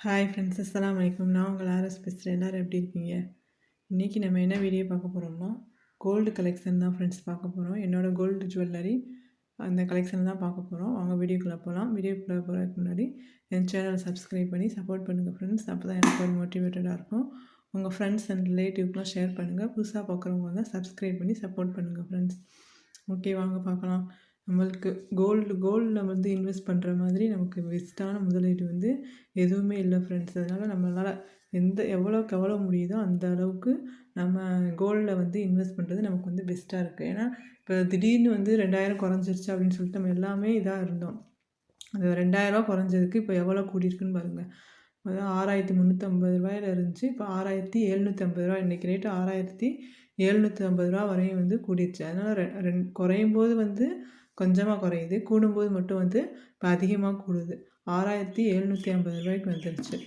Hi friends, அஸ்ஸலாமு அலைக்கும். நான் உங்கள் ஆர்எஸ் பேசுகிறேன். எல்லோரும் எப்படி இருக்கீங்க? இன்றைக்கி நம்ம என்ன வீடியோ பார்க்க போகிறோம்னா, கோல்டு கலெக்ஷன் தான் ஃப்ரெண்ட்ஸ் பார்க்க போகிறோம். என்னோடய கோல்டு ஜுவல்லரி அந்த கலெக்ஷன் தான் பார்க்க போகிறோம். அவங்க வீடியோக்குள்ளே போகலாம். வீடியோக்குள்ளே போகிறதுக்கு முன்னாடி என் சேனலை சப்ஸ்கிரைப் பண்ணி சப்போர்ட் பண்ணுங்கள் ஃப்ரெண்ட்ஸ். அப்போ தான் எனக்கு ஒரு மோட்டிவேட்டடாக இருக்கும். உங்கள் ஃப்ரெண்ட்ஸ் அண்ட் ரிலேட்டிவ்க்குலாம் ஷேர் பண்ணுங்கள். புதுசாக பார்க்குறவங்க வந்து சப்ஸ்கிரைப் பண்ணி சப்போர்ட் பண்ணுங்கள் ஃப்ரெண்ட்ஸ். ஓகே, வாங்க பார்க்கலாம். நம்மளுக்கு கோல்டில் வந்து இன்வெஸ்ட் பண்ணுற மாதிரி நமக்கு பெஸ்ட்டான முதலீடு வந்து எதுவுமே இல்லை ஃப்ரெண்ட்ஸ். அதனால் நம்மளால் எவ்வளோக்கு எவ்வளோ முடியுதோ அந்த அளவுக்கு நம்ம கோல்டில் வந்து இன்வெஸ்ட் பண்ணுறது நமக்கு வந்து பெஸ்ட்டாக இருக்குது. ஏன்னா இப்போ திடீர்னு வந்து 2000 குறைஞ்சிருச்சு அப்படின்னு சொல்லிட்டு நம்ம எல்லாமே இதாக இருந்தோம். அது 2000 குறைஞ்சதுக்கு இப்போ எவ்வளோ கூடியிருக்குன்னு பாருங்கள். அதாவது 6350 இருந்துச்சு. இப்போ 6750 இன்றைக்கி ரேட்டு 6750 வரையும் வந்து கூடிருச்சு. அதனால் குறையும் போது வந்து கொஞ்சமாக குறையுது, கூடும்போது மட்டும் வந்து இப்போ அதிகமாக கூடுது. 6750 வந்துருச்சு.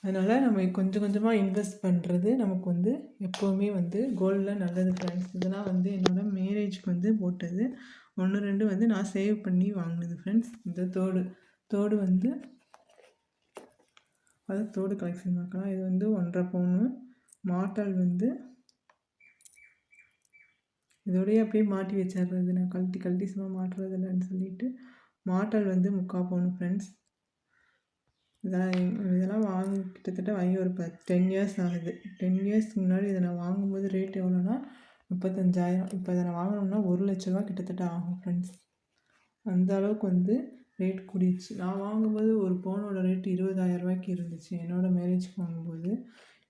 அதனால் நம்ம கொஞ்சம் கொஞ்சமாக இன்வெஸ்ட் பண்ணுறது நமக்கு வந்து எப்போவுமே வந்து கோல்டில் நல்லது ஃப்ரெண்ட்ஸ். இதெல்லாம் வந்து என்னோடய மேரேஜ்க்கு வந்து போட்டது. 1 2 வந்து நான் சேவ் பண்ணி வாங்கினது ஃப்ரெண்ட்ஸ். இந்த தோடு வந்து தோடு கலெக்ஷன் பார்க்கலாம். இது வந்து 1.5 பவுனு மாட்டல் வந்து இதோடய அப்படியே மாட்டி வச்சிடுறது. நான் கழட்டி சும்மா மாட்டுறது இல்லைன்னு சொல்லிட்டு மாட்டல் வந்து 3/4 பவுன் ஃப்ரெண்ட்ஸ். இதெல்லாம் கிட்டத்தட்ட வாங்கி ஒரு 10 இயர்ஸ் ஆகுது. 10 இயர்ஸ்க்கு முன்னாடி இதை நான் வாங்கும்போது ரேட் எவ்வளோனா 35,000. இப்போ இதை நான் வாங்கினோம்னா 1,00,000 கிட்டத்தட்ட ஆகும் ஃப்ரெண்ட்ஸ். அந்த அளவுக்கு வந்து ரேட் கூடிடுச்சு. நான் வாங்கும்போது ஒரு பவுனோட ரேட்டு 20,000 இருந்துச்சு என்னோடய மேரேஜ்க்கு வாங்கும்போது.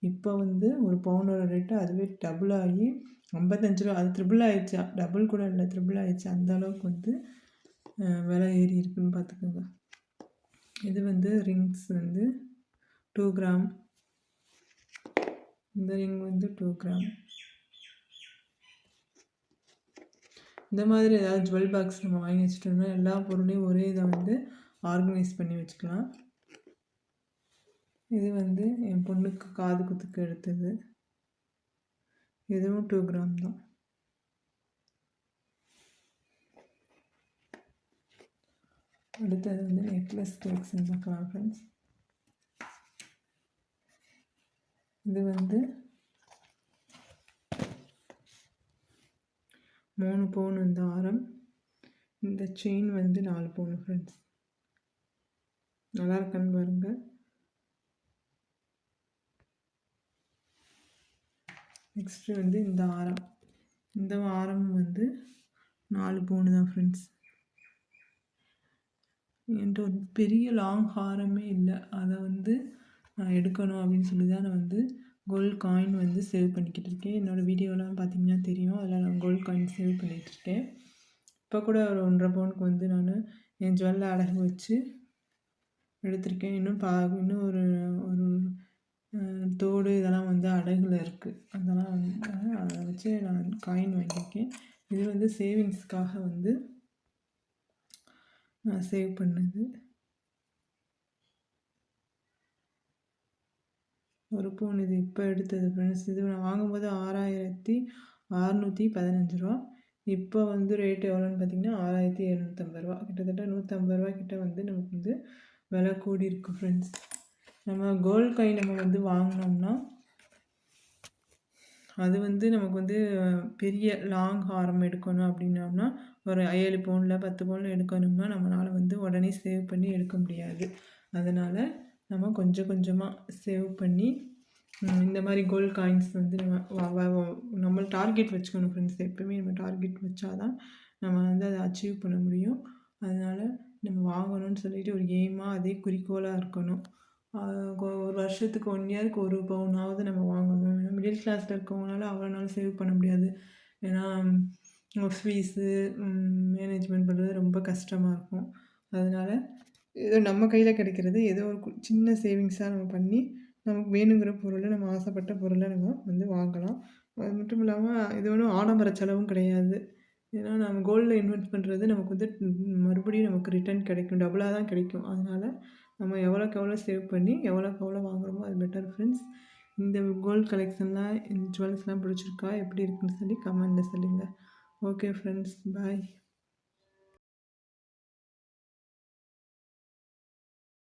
இப்போ வந்து ஒரு பவுனோட ரேட்டு அதுவே டபுள் ஆகி 55 அது ட்ரிபிள் ஆகிடுச்சு. டபுள் கூட இல்லை, ட்ரிபிள் ஆகிடுச்சு. அந்த அளவுக்கு வந்து விலை ஏறி இருக்குதுன்னு பார்த்துக்கோங்க. இது வந்து ரிங்ஸ் வந்து 2 கிராம். இந்த ரிங் வந்து 2 கிராம். இந்த மாதிரி ஏதாவது ஜுவல் பாக்ஸ் நம்ம வாங்கி வச்சுட்டோம்னா எல்லா பொருளையும் ஒரே இதை வந்து ஆர்கனைஸ் பண்ணி வச்சுக்கலாம். இது வந்து என் பொண்ணுக்கு காது குத்துக்கு எடுத்தது. இதுவும் 2 கிராம் தான். அடுத்தது வந்து நெக்லஸ் கலெக்ஷன் பார்க்கலாம் ஃப்ரெண்ட்ஸ். இது வந்து 3 பவுன் இந்த ஆரம். இந்த செயின் வந்து 4 பவுன் ஃப்ரெண்ட்ஸ். நல்லா இருக்கான்னு பாருங்கள். நெக்ஸ்ட்டு வந்து இந்த ஆரம் வந்து 4 பவுன் தான் ஃப்ரெண்ட்ஸ். என்கிட்ட ஒரு பெரிய லாங் ஹாரமே இல்லை. அதை வந்து நான் எடுக்கணும் அப்படின்னு சொல்லி தான் நான் வந்து கோல்டு காயின் வந்து சேவ் பண்ணிக்கிட்டு இருக்கேன். என்னோடய வீடியோலாம் பார்த்தீங்கன்னா தெரியும். அதில் நான் கோல்டு காயின் சேவ் பண்ணிகிட்ருக்கேன். இப்போ கூட ஒரு 1.5 பவுனுக்கு வந்து நான் என் ஜுவல்ல அடகு வச்சு எடுத்திருக்கேன். இன்னும் ஒரு தோடு இதெல்லாம் வந்து அடகுல இருக்குது. அதெல்லாம் வந்து அதை வச்சு நான் காயின் வாங்கியிருக்கேன். இது வந்து சேவிங்ஸ்க்காக வந்து நான் சேவ் பண்ணது. ஒரு பவுன் இது இப்போ எடுத்தது ஃப்ரெண்ட்ஸ். இது நான் வாங்கும்போது 6615 ரூபா. இப்போ வந்து ரேட் எவ்வளோன்னு பார்த்தீங்கன்னா 6750 கிட்டத்தட்ட 150 கிட்ட வந்து நமக்கு வந்து விலை கூடி இருக்குது ஃப்ரெண்ட்ஸ். நம்ம கோல்டு காயின் நம்ம வந்து வாங்கினோம்னா அது வந்து நமக்கு வந்து பெரிய லாங் ஹாரம் எடுக்கணும் அப்படின்னோம்னா ஒரு 7 பவுனில் 10 பவுனில் எடுக்கணும்னா நம்மளால் வந்து உடனே சேவ் பண்ணி எடுக்க முடியாது. அதனால் நம்ம கொஞ்சம் கொஞ்சமாக சேவ் பண்ணி இந்த மாதிரி கோல்டு காயின்ஸ் வந்து நம்ம டார்கெட் வச்சுக்கணும் ஃப்ரெண்ட்ஸ். எப்போயுமே நம்ம டார்கெட் வச்சா தான் நம்ம வந்து அதை அச்சீவ் பண்ண முடியும். அதனால் நம்ம வாங்கணும்னு சொல்லிட்டு ஒரு எய்மாக அதே குறிக்கோளாக இருக்கணும். ஒரு வருஷத்துக்கு 1 இயருக்கு 1 பவுனாவது நம்ம வாங்கணும். மிடில் கிளாஸில் இருக்கவங்களால அவ்வளோ நாள் சேவ் பண்ண முடியாது. ஏன்னா ஃபீஸு மேனேஜ்மெண்ட் பண்ணுறது ரொம்ப கஷ்டமாக இருக்கும். அதனால் ஏதோ நம்ம கையில் கிடைக்கிறது ஏதோ ஒரு சின்ன சேவிங்ஸாக நம்ம பண்ணி நமக்கு வேணுங்கிற பொருளை நம்ம ஆசைப்பட்ட பொருளை நம்ம வந்து வாங்கலாம். அது மட்டும் இல்லாமல் இது ஒன்றும் ஆடம்பர செலவும் கிடையாது. ஏன்னா நம்ம கோல்டில் இன்வெஸ்ட் பண்ணுறது நமக்கு வந்து மறுபடியும் நமக்கு ரிட்டர்ன் கிடைக்கும், டபுளாக தான் கிடைக்கும். அதனால் நம்ம எவ்வளோக்கு எவ்வளோ சேவ் பண்ணி எவ்வளோக்கு எவ்வளோ வாங்குகிறோமோ அது பெட்டர் ஃப்ரெண்ட்ஸ். இந்த கோல்டு கலெக்ஷன்லாம் இந்த ஜுவல்ஸ்லாம் பிடிச்சிருக்கா, எப்படி இருக்குன்னு சொல்லி கமெண்டில் சொல்லுங்கள். ஓகே ஃப்ரெண்ட்ஸ், பாய்.